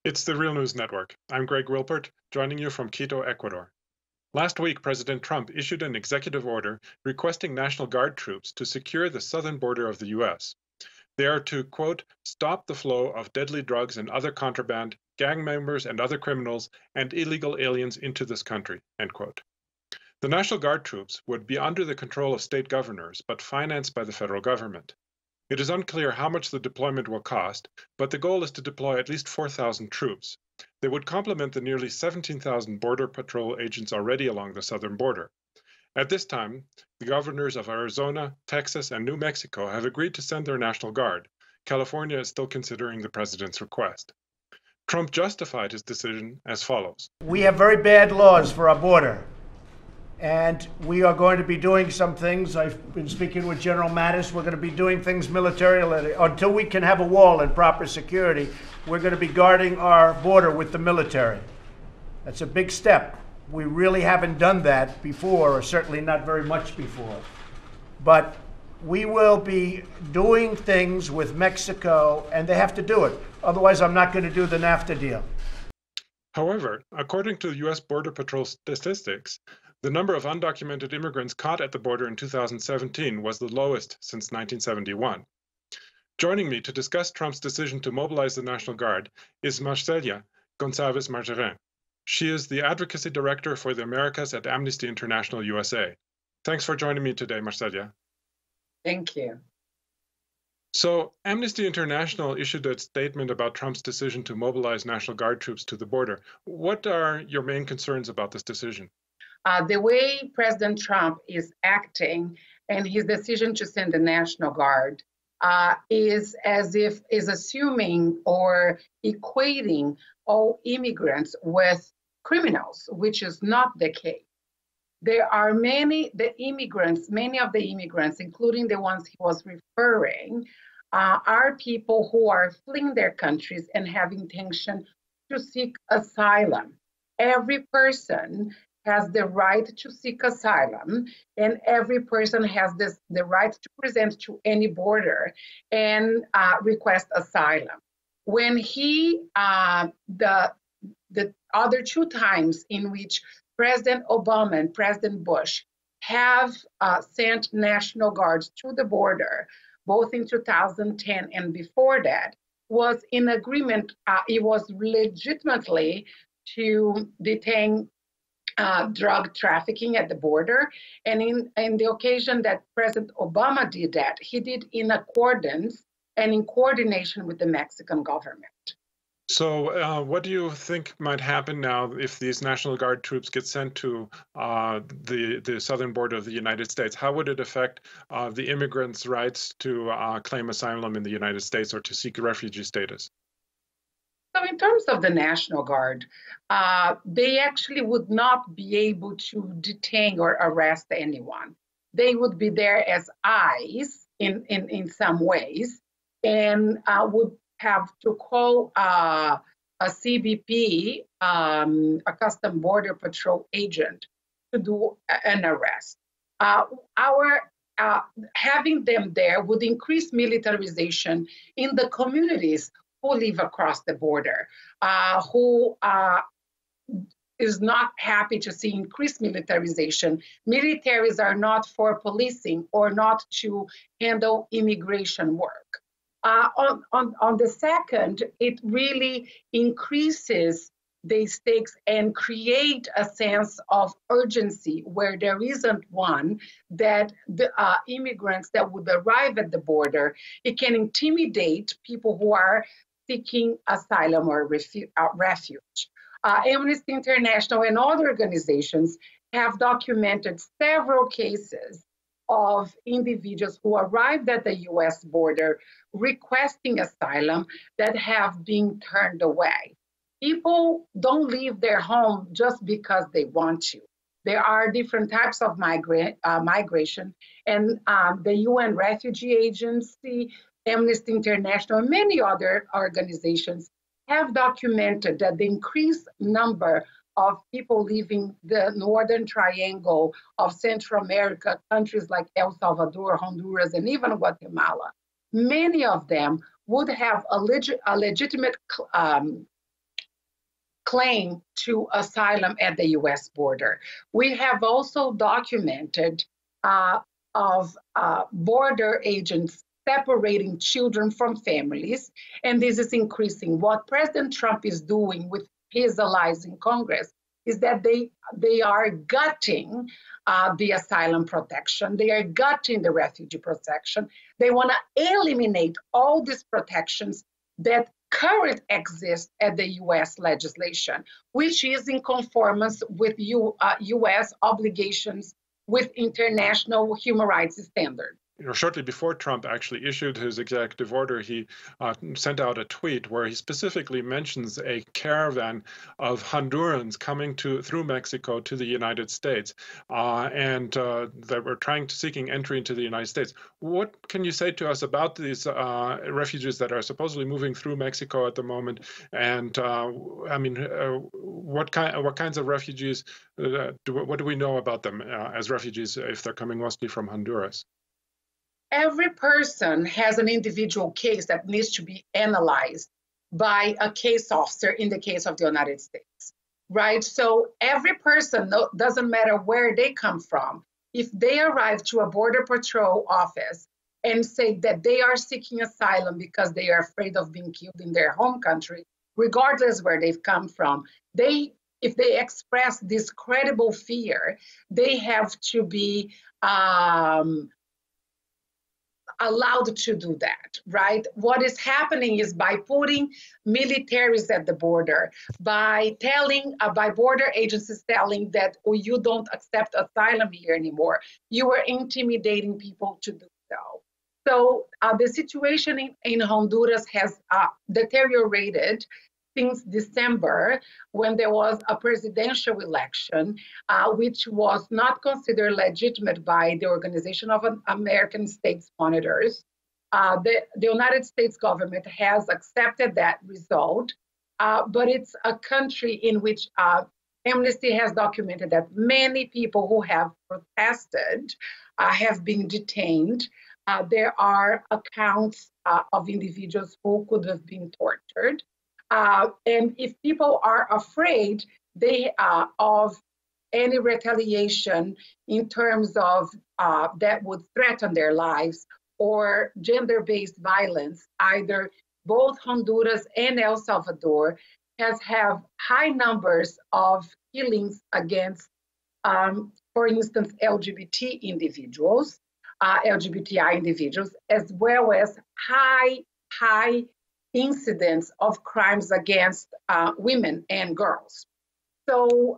It's the Real News Network. I'm Greg Wilpert, joining you from Quito, Ecuador. Last week, President Trump issued an executive order requesting National Guard troops to secure the southern border of the U.S. They are to, quote, stop the flow of deadly drugs and other contraband, gang members and other criminals, and illegal aliens into this country, end quote. The National Guard troops would be under the control of state governors, but financed by the federal government. It is unclear how much the deployment will cost, but the goal is to deploy at least 4,000 troops. They would complement the nearly 17,000 Border Patrol agents already along the southern border. At this time, the governors of Arizona, Texas, and New Mexico have agreed to send their National Guard. California is still considering the president's request. Trump justified his decision as follows. We have very bad laws for our border. And we are going to be doing some things. I've been speaking with General Mattis. We're going to be doing things militarily. Until we can have a wall and proper security, we're going to be guarding our border with the military. That's a big step. We really haven't done that before, or certainly not very much before. But we will be doing things with Mexico, and they have to do it. Otherwise, I'm not going to do the NAFTA deal. However, according to U.S. Border Patrol statistics, the number of undocumented immigrants caught at the border in 2017 was the lowest since 1971. Joining me to discuss Trump's decision to mobilize the National Guard is Marselha Gonçalves Margerin. She is the Advocacy Director for the Americas at Amnesty International USA. Thanks for joining me today, Marselha. Thank you. So, Amnesty International issued a statement about Trump's decision to mobilize National Guard troops to the border. What are your main concerns about this decision? The way President Trump is acting and his decision to send the National Guard is assuming or equating all immigrants with criminals, which is not the case. There are many of the immigrants, including the ones he was referring, are people who are fleeing their countries and have intention to seek asylum. Every person has the right to seek asylum, and every person has the right to present to any border and request asylum. When the other two times in which President Obama and President Bush have sent National Guards to the border, both in 2010 and before that, was in agreement. It was legitimately to detain drug trafficking at the border. And in the occasion that President Obama did that, he did in accordance and in coordination with the Mexican government. So what do you think might happen now if these National Guard troops get sent to the southern border of the United States? How would it affect the immigrants' rights to claim asylum in the United States or to seek refugee status? So in terms of the National Guard, they actually would not be able to detain or arrest anyone. They would be there as eyes in some ways, and would have to call a CBP, a Custom Border Patrol agent, to do an arrest. Having them there would increase militarization in the communities who live across the border, who is not happy to see increased militarization. Militaries are not for policing or not to handle immigration work. On the second, it really increases the stakes and create a sense of urgency where there isn't one, that the immigrants that would arrive at the border, it can intimidate people who are seeking asylum or refuge. Amnesty International and other organizations have documented several cases of individuals who arrived at the US border requesting asylum that have been turned away. People don't leave their home just because they want to. There are different types of migration, and the UN Refugee Agency, Amnesty International, and many other organizations have documented that the increased number of people leaving the northern triangle of Central America, countries like El Salvador, Honduras, and even Guatemala, many of them would have a legitimate claim to asylum at the US border. We have also documented of border agents separating children from families, and this is increasing. What President Trump is doing with his allies in Congress is that they are gutting the asylum protection. They are gutting the refugee protection. They want to eliminate all these protections that currently exist at the U.S. legislation, which is in conformance with U.S. obligations with international human rights standards. Shortly before Trump actually issued his executive order, he sent out a tweet where he specifically mentions a caravan of Hondurans coming through Mexico to the United States, and that were seeking entry into the United States. What can you say to us about these refugees that are supposedly moving through Mexico at the moment? And what kinds of refugees? What do we know about them as refugees if they're coming mostly from Honduras? Every person has an individual case that needs to be analyzed by a case officer in the case of the United States, right? So every person, doesn't matter where they come from, if they arrive to a Border Patrol office and say that they are seeking asylum because they are afraid of being killed in their home country, regardless where they've come from, if they express this credible fear, they have to be allowed to do that, right? What is happening is by putting militaries at the border, by border agencies telling that, oh, you don't accept asylum here anymore, you are intimidating people to do so. So the situation in Honduras has deteriorated since December, when there was a presidential election, which was not considered legitimate by the Organization of American States Monitors. The United States government has accepted that result, but it's a country in which Amnesty has documented that many people who have protested have been detained. There are accounts of individuals who could have been tortured. And if people are afraid of any retaliation in terms of that would threaten their lives or gender-based violence, either both Honduras and El Salvador have high numbers of killings against, for instance, LGBTI individuals, as well as high incidents of crimes against women and girls. So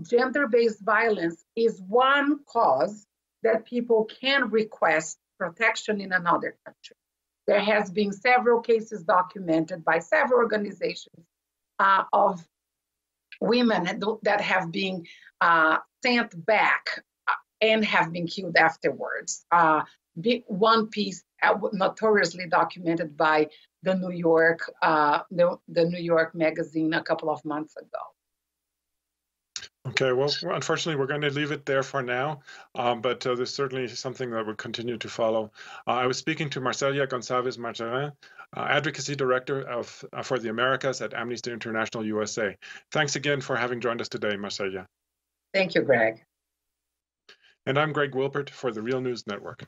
gender-based violence is one cause that people can request protection in another country. There has been several cases documented by several organizations of women that have been sent back and have been killed afterwards. One piece notoriously documented by the New York Magazine a couple of months ago. Okay, well, unfortunately, we're going to leave it there for now, but there's certainly something that we'll continue to follow. I was speaking to Marselha Gonçalves Margerin, Advocacy Director for the Americas at Amnesty International USA. Thanks again for having joined us today, Marselha. Thank you, Greg. And I'm Greg Wilpert for the Real News Network.